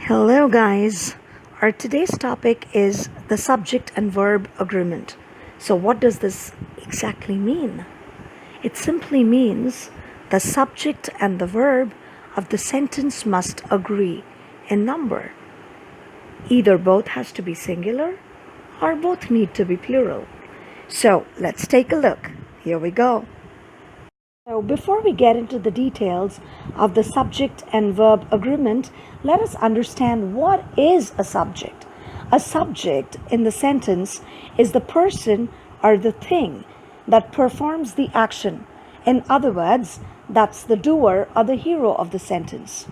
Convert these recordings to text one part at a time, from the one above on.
Hello, guys. Our today's topic is the subject and verb agreement. So, what does this exactly mean? It simply means the subject and the verb of the sentence must agree in number. Either both has to be singular or both need to be plural. So, let's take a look. Here we go. So, before we get into the details of the subject and verb agreement, let us understand what is a subject. A subject in the sentence is the person or the thing that performs the action. In other words, that's the doer or the hero of the sentence.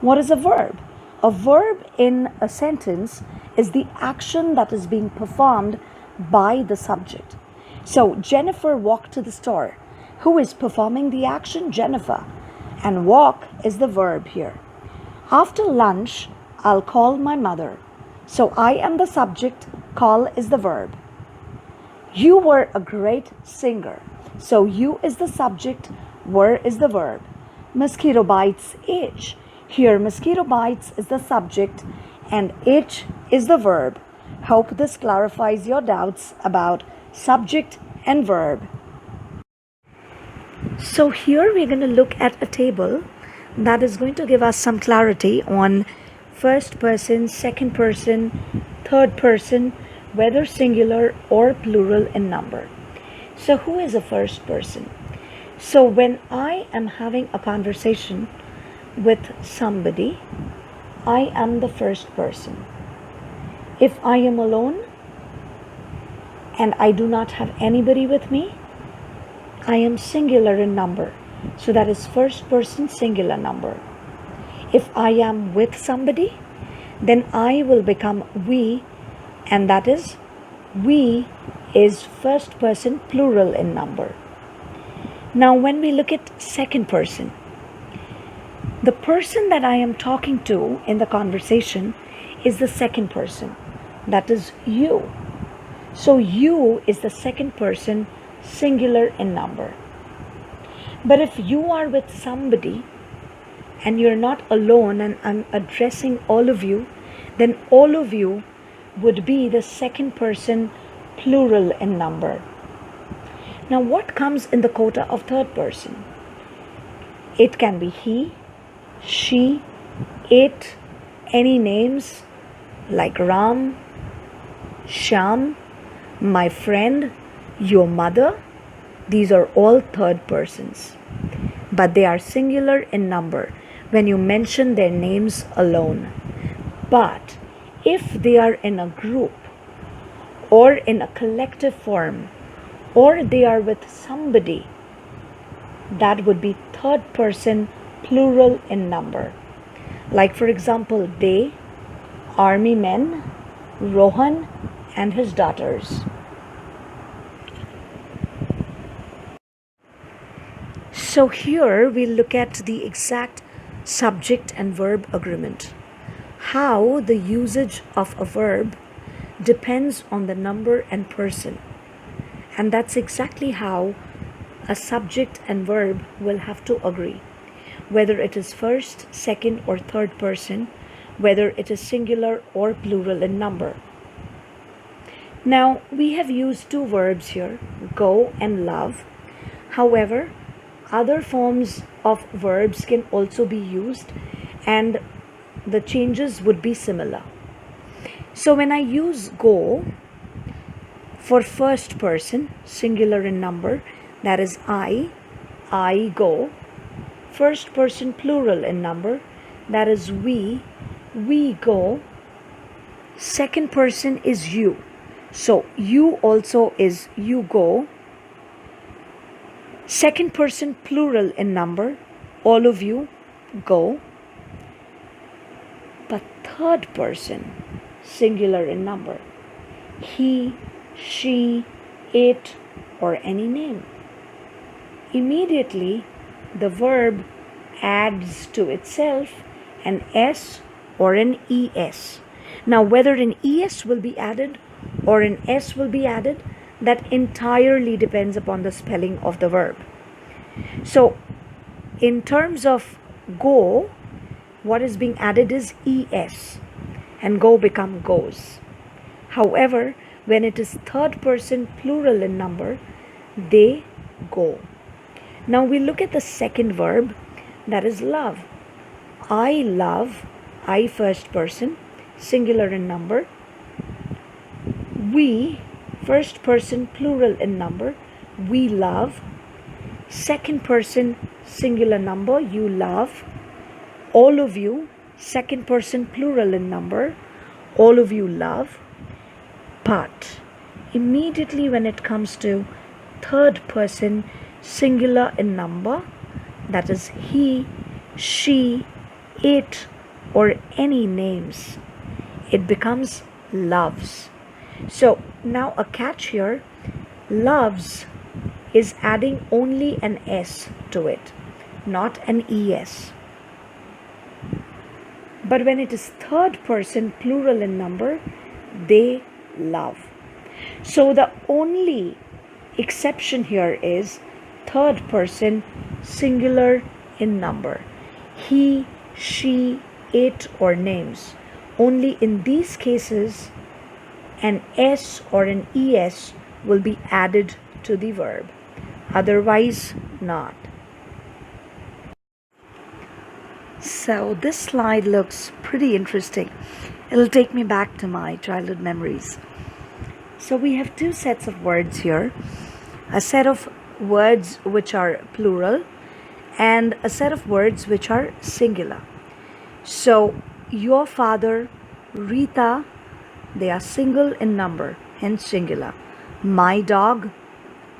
What is a verb? A verb in a sentence is the action that is being performed by the subject. So, Jennifer walked to the store. Who is performing the action? Jennifer. And walk is the verb here. After lunch, I'll call my mother. So I am the subject, call is the verb. You were a great singer. So you is the subject, were is the verb. Mosquito bites itch. Here mosquito bites is the subject and itch is the verb. Hope this clarifies your doubts about subject and verb. So here we're going to look at a table that is going to give us some clarity on first person, second person, third person, whether singular or plural in number. So who is a first person? So when I am having a conversation with somebody, I am the first person. If I am alone and I do not have anybody with me, I am singular in number. So that is first person singular number. If I am with somebody, then I will become we, and that is we is first person plural in number. Now when we look at second person, the person that I am talking to in the conversation is the second person. That is you. So you is the second person singular in number. But if you are with somebody and you're not alone and I'm addressing all of you, then all of you would be the second person plural in number. Now what comes in the quota of third person? It can be he, she, it, any names like Ram, Sham, my friend, your mother. These are all third persons, but they are singular in number when you mention their names alone. But if they are in a group or in a collective form, or they are with somebody, that would be third person plural in number. Like for example, they, army men, Rohan and his daughters. So here we look at the exact subject and verb agreement. How the usage of a verb depends on the number and person. And that's exactly how a subject and verb will have to agree. Whether it is first, second or third person, whether it is singular or plural in number. Now we have used two verbs here, go and love. However, other forms of verbs can also be used and the changes would be similar. So when I use go for first person, singular in number, that is I go. First person plural in number, that is we go. Second person is you. So you also is you go. Second person plural in number, all of you go. But third person singular in number, he, she, it or any name. Immediately the verb adds to itself an S or an ES. Now whether an ES will be added or an S will be added, that entirely depends upon the spelling of the verb. So in terms of go, what is being added is es, and go become goes. However, when it is third person plural in number, they go. Now we look at the second verb, that is love. I love, I first person, singular in number. We, first person plural in number, we love. Second person singular number, you love. All of you, second person plural in number, all of you love. But immediately when it comes to third person singular in number, that is he, she, it, or any names, it becomes loves. So now a catch here, loves is adding only an s to it, not an es. But when it is third person plural in number, they love. So the only exception here is third person singular in number. He, she, it, or names. Only in these cases an s or an es will be added to the verb. Otherwise, not. So this slide looks pretty interesting. It'll take me back to my childhood memories. So we have two sets of words here. A set of words which are plural and a set of words which are singular. So your father, Rita, they are single in number, hence singular. My dog,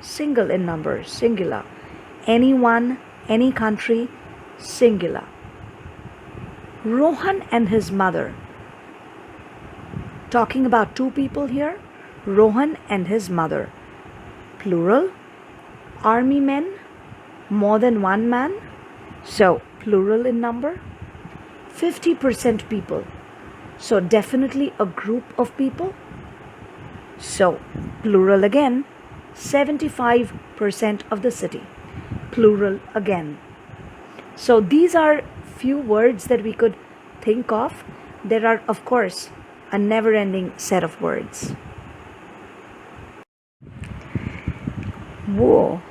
single in number, singular. Anyone, any country, singular. Rohan and his mother. Talking about two people here, Rohan and his mother. Plural. Army men, more than one man, so plural in number. 50% people, so definitely a group of people, so plural again. 75% of the city, plural again. So these are few words that we could think of. There are, of course, a never-ending set of words. Whoa.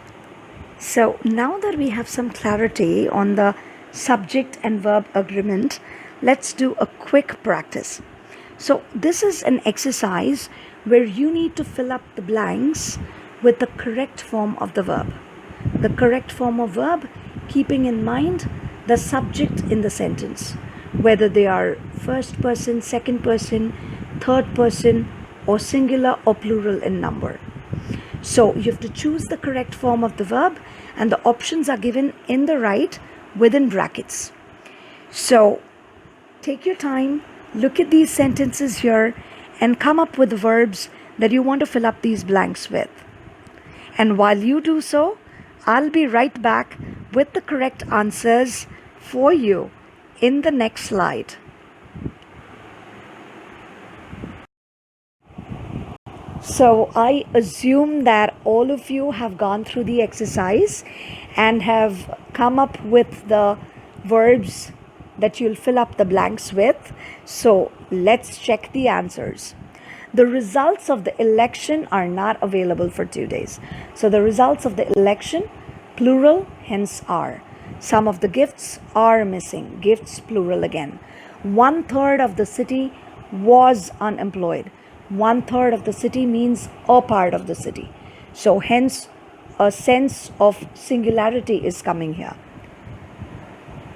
So now that we have some clarity on the subject and verb agreement, let's do a quick practice. So this is an exercise where you need to fill up the blanks with the correct form of the verb. The correct form of verb, keeping in mind the subject in the sentence, whether they are first person, second person, third person, or singular or plural in number. So you have to choose the correct form of the verb, and the options are given in the right within brackets. So take your time, look at these sentences here, and come up with the verbs that you want to fill up these blanks with. And while you do so, I'll be right back with the correct answers for you in the next slide. So I assume that all of you have gone through the exercise and have come up with the verbs that you'll fill up the blanks with. So let's check the answers. The results of the election are not available for 2 days. So the results of the election, plural, hence are. Some of the gifts are missing, gifts plural again. 1/3 of the city was unemployed. 1/3 of the city means a part of the city. So hence a sense of singularity is coming here.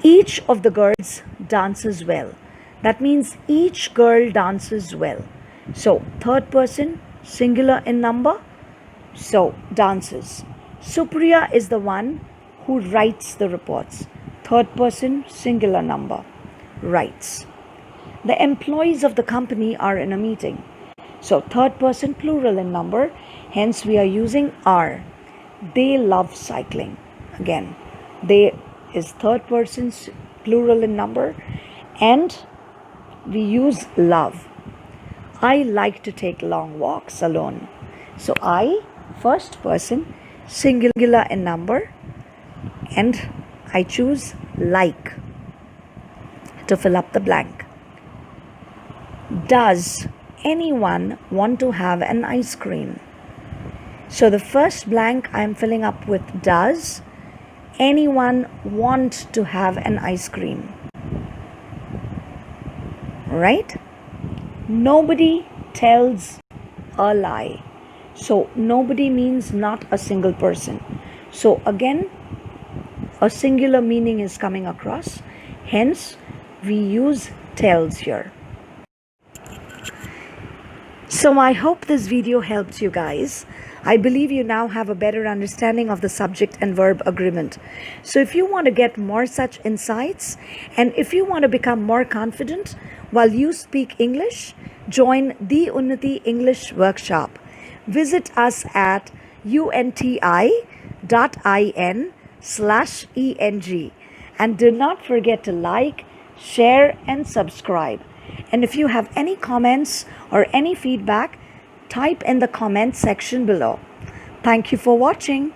Each of the girls dances well. That means each girl dances well. So third person, singular in number, so dances. Supriya is the one who writes the reports. Third person, singular number, writes. The employees of the company are in a meeting. So third person, plural in number, hence we are using are. They love cycling. Again, they is third person, plural in number, and we use love. I like to take long walks alone. So I, first person, singular in number, and I choose like to fill up the blank. Does anyone want to have an ice cream? So the first blank I'm filling up with does anyone want to have an ice cream? Right? Nobody tells a lie. So nobody means not a single person. So again, a singular meaning is coming across. Hence, we use tells here. So I hope this video helped you guys. I believe you now have a better understanding of the subject and verb agreement. So if you want to get more such insights, and if you want to become more confident while you speak English, join the Unnati English Workshop. Visit us at unti.in/eng. And do not forget to like, share, and subscribe. And if you have any comments or any feedback, type in the comment section below. Thank you for watching.